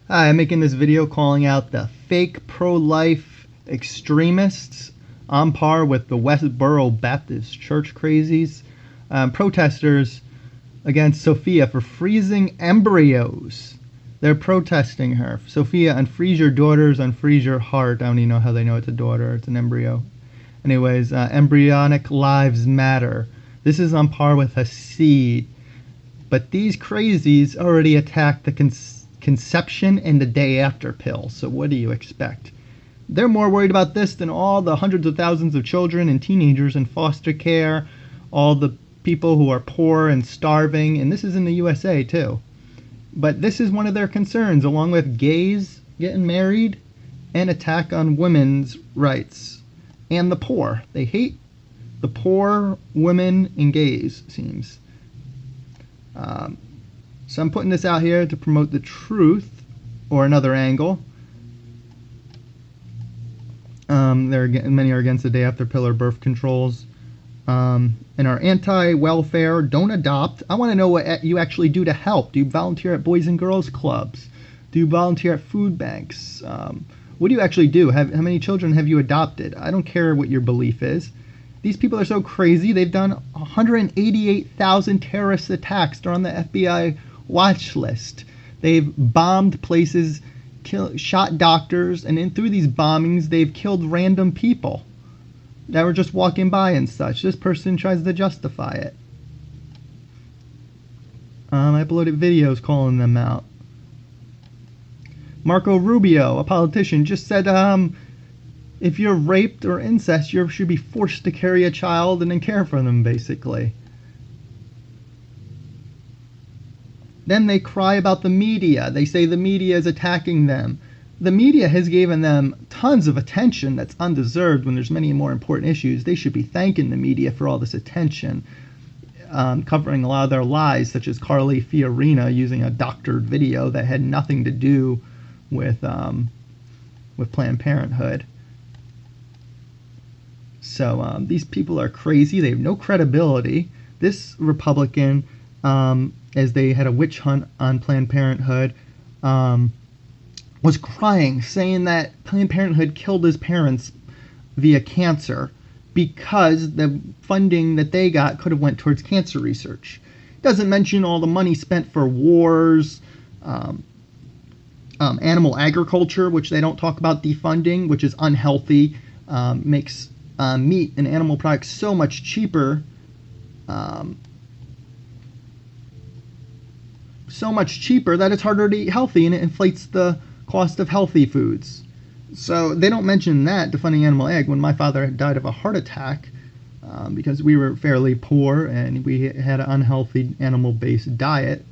Hi, I'm making this video calling out the fake pro-life extremists on par with the Westboro Baptist Church crazies, protesters against Sophia for freezing embryos. They're protesting her. Sophia, unfreeze your daughters, unfreeze your heart. I don't even know how they know it's a daughter. It's an embryo. Anyways, embryonic lives matter. This is on par with a seed. But these crazies already attacked the conception and the day after pill. So what do you expect? They're more worried about this than all the hundreds of thousands of children and teenagers in foster care, all the people who are poor and starving, and this is in the USA too. But this is one of their concerns, along with gays getting married and attack on women's rights and the poor. They hate the poor, women, and gays, seems. So I'm putting this out here to promote the truth, or another angle. Many are against the day after pill or birth controls, and are anti-welfare. Don't adopt. I want to know what you actually do to help. Do you volunteer at Boys and Girls Clubs? Do you volunteer at food banks? What do you actually do? How many children have you adopted? I don't care what your belief is. These people are so crazy. They've done 188,000 terrorist attacks. They're on the FBI watch list. They've bombed places, shot doctors, and through these bombings, they've killed random people that were just walking by and such. This person tries to justify it. I uploaded videos calling them out. Marco Rubio, a politician, just said, if you're raped or incest, you should be forced to carry a child and then care for them, basically. Then they cry about the media. They say the media is attacking them. The media has given them tons of attention that's undeserved when there's many more important issues. They should be thanking the media for all this attention, covering a lot of their lies, such as Carly Fiorina using a doctored video that had nothing to do with Planned Parenthood. So these people are crazy. They have no credibility. This Republican, as they had a witch hunt on Planned Parenthood, was crying, saying that Planned Parenthood killed his parents via cancer because the funding that they got could have went towards cancer research. Doesn't mention all the money spent for wars, animal agriculture, which they don't talk about, defunding, which is unhealthy, makes meat and animal products so much cheaper, that it's harder to eat healthy, and it inflates the cost of healthy foods. So they don't mention that, defunding animal ag, when my father had died of a heart attack because we were fairly poor and we had an unhealthy animal-based diet,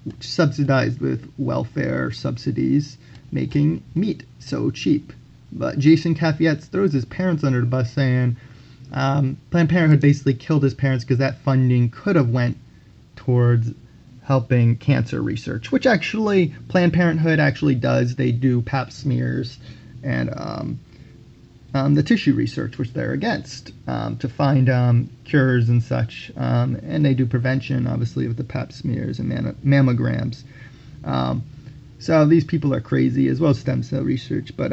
which subsidized with welfare subsidies, making meat so cheap. But Jason Caffietz throws his parents under the bus, saying Planned Parenthood basically killed his parents because that funding could have went towards helping cancer research, which actually Planned Parenthood actually does. They do pap smears and the tissue research, which they're against, to find cures and such. And they do prevention, obviously, with the pap smears and mammograms. So these people are crazy, as well as stem cell research, but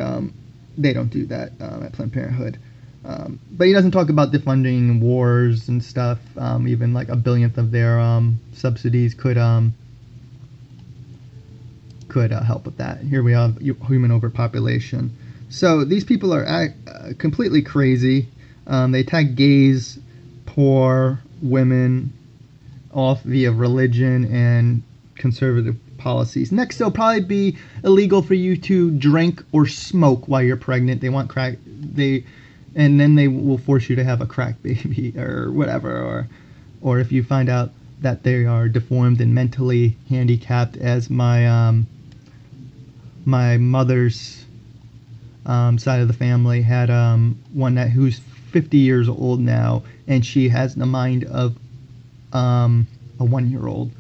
they don't do that at Planned Parenthood. But he doesn't talk about defunding wars and stuff. Even like a billionth of their subsidies could help with that. Here we have human overpopulation. So these people are completely crazy. They attack gays, poor, women, off via religion and conservative policies. Next, it'll probably be illegal for you to drink or smoke while you're pregnant. They want crack. And then they will force you to have a crack baby or whatever, or if you find out that they are deformed and mentally handicapped, as my mother's side of the family had one who's 50 years old now, and she has the mind of a 1-year-old,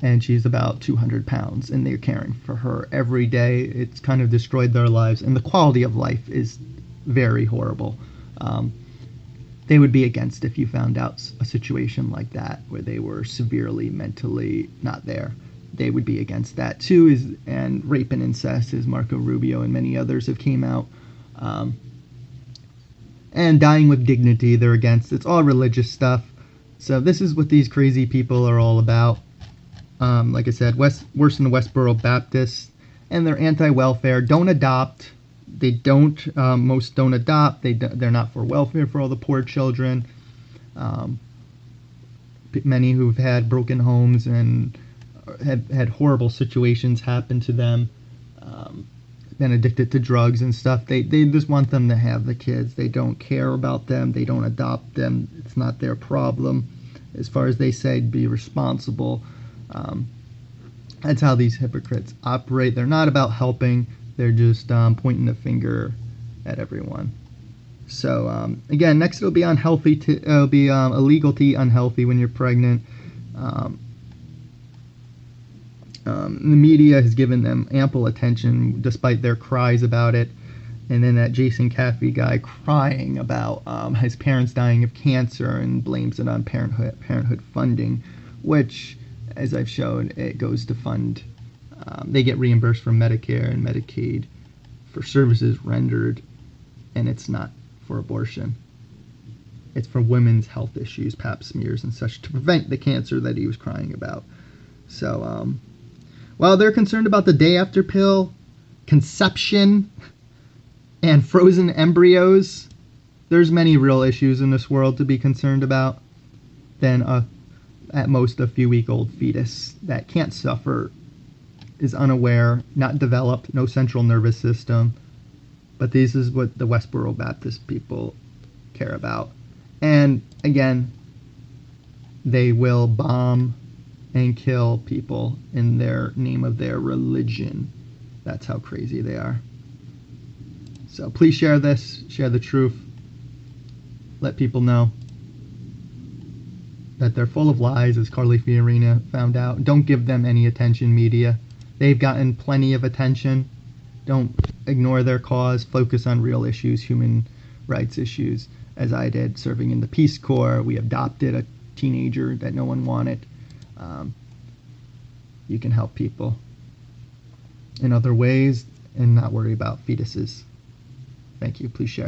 and she's about 200 pounds, and they're caring for her every day. It's kind of destroyed their lives, and the quality of life is very horrible. They would be against if you found out a situation like that where they were severely mentally not there. they would be against that too. And rape and incest, as Marco Rubio and many others have came out. And dying with dignity, they're against. It's all religious stuff. So this is what these crazy people are all about. Like I said, worse than the Westboro Baptists, and they're anti-welfare. Don't adopt. They don't. Most don't adopt. They're not for welfare for all the poor children. Many who've had broken homes and have had horrible situations happen to them, been addicted to drugs and stuff. They just want them to have the kids. They don't care about them. They don't adopt them. It's not their problem. As far as they say, be responsible. That's how these hypocrites operate. They're not about helping. They're just pointing the finger at everyone. So again, next it'll be unhealthy. It'll be illegal to eat unhealthy when you're pregnant. The media has given them ample attention despite their cries about it. And then that Jason Caffey guy crying about his parents dying of cancer and blames it on parenthood funding, which, as I've shown, it goes to fund. They get reimbursed from Medicare and Medicaid for services rendered, and it's not for abortion. It's for women's health issues, pap smears and such, to prevent the cancer that he was crying about. So, while they're concerned about the day after pill, conception, and frozen embryos, there's many real issues in this world to be concerned about than at most a few-week-old fetus that can't suffer, is unaware, not developed, no central nervous system. But this is what the Westboro Baptist people care about. And again, they will bomb and kill people in their name of their religion. That's how crazy they are. So please share this, share the truth. Let people know that they're full of lies, as Carly Fiorina found out. Don't give them any attention, media. They've gotten plenty of attention. Don't ignore their cause. Focus on real issues, human rights issues, as I did, serving in the Peace Corps. We adopted a teenager that no one wanted. You can help people in other ways and not worry about fetuses. Thank you. Please share.